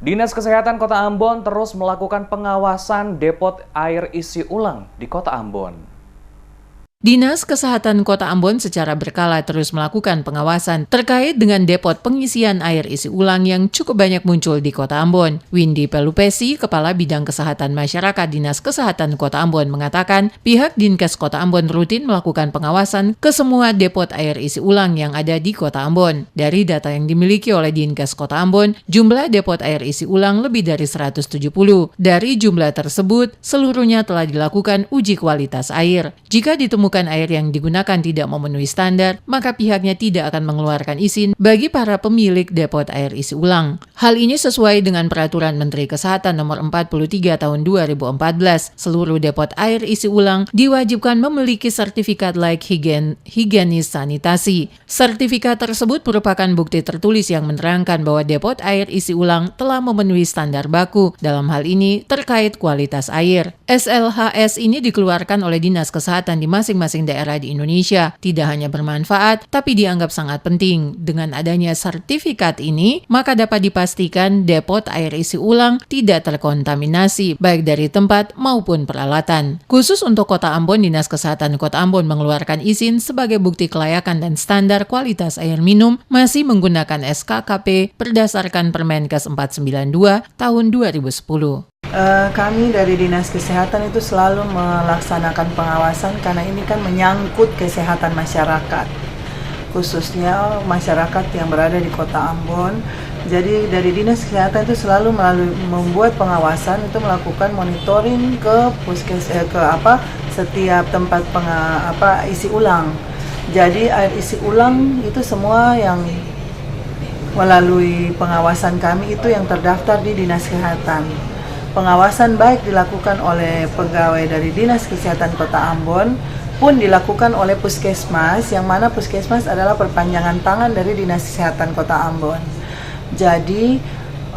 Dinas Kesehatan Kota Ambon terus melakukan pengawasan depot air isi ulang di Kota Ambon. Dinas Kesehatan Kota Ambon secara berkala terus melakukan pengawasan terkait dengan depot pengisian air isi ulang yang cukup banyak muncul di Kota Ambon. Windy Pelupesi, Kepala Bidang Kesehatan Masyarakat Dinas Kesehatan Kota Ambon mengatakan pihak Dinkes Kota Ambon rutin melakukan pengawasan ke semua depot air isi ulang yang ada di Kota Ambon. Dari data yang dimiliki oleh Dinkes Kota Ambon, jumlah depot air isi ulang lebih dari 170. Dari jumlah tersebut, seluruhnya telah dilakukan uji kualitas air. Jika ditemukan air yang digunakan tidak memenuhi standar, maka pihaknya tidak akan mengeluarkan izin bagi para pemilik depot air isi ulang. Hal ini sesuai dengan Peraturan Menteri Kesehatan Nomor 43 Tahun 2014. Seluruh depot air isi ulang diwajibkan memiliki sertifikat layak higienis sanitasi. Sertifikat tersebut merupakan bukti tertulis yang menerangkan bahwa depot air isi ulang telah memenuhi standar baku, dalam hal ini terkait kualitas air. SLHS ini dikeluarkan oleh Dinas Kesehatan di masing-masing daerah di Indonesia, tidak hanya bermanfaat, tapi dianggap sangat penting. Dengan adanya sertifikat ini, maka dapat dipastikan depot air isi ulang tidak terkontaminasi, baik dari tempat maupun peralatan. Khusus untuk Kota Ambon, Dinas Kesehatan Kota Ambon mengeluarkan izin sebagai bukti kelayakan dan standar kualitas air minum masih menggunakan SKKP berdasarkan Permenkes 492 tahun 2010. Kami dari Dinas Kesehatan itu selalu melaksanakan pengawasan karena ini kan menyangkut kesehatan masyarakat, khususnya masyarakat yang berada di Kota Ambon. Jadi dari Dinas Kesehatan itu selalu membuat pengawasan, itu melakukan monitoring ke setiap tempat isi ulang. Jadi air isi ulang itu semua yang melalui pengawasan kami itu yang terdaftar di Dinas Kesehatan. Pengawasan baik dilakukan oleh pegawai dari Dinas Kesehatan Kota Ambon pun dilakukan oleh Puskesmas, yang mana Puskesmas adalah perpanjangan tangan dari Dinas Kesehatan Kota Ambon. Jadi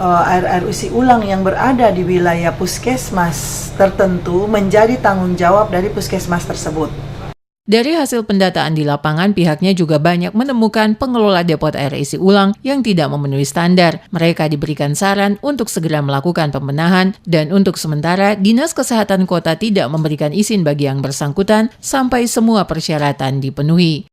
air isi ulang yang berada di wilayah Puskesmas tertentu menjadi tanggung jawab dari Puskesmas tersebut. Dari hasil pendataan di lapangan, pihaknya juga banyak menemukan pengelola depot air isi ulang yang tidak memenuhi standar. Mereka diberikan saran untuk segera melakukan pembenahan, dan untuk sementara, Dinas Kesehatan Kota tidak memberikan izin bagi yang bersangkutan sampai semua persyaratan dipenuhi.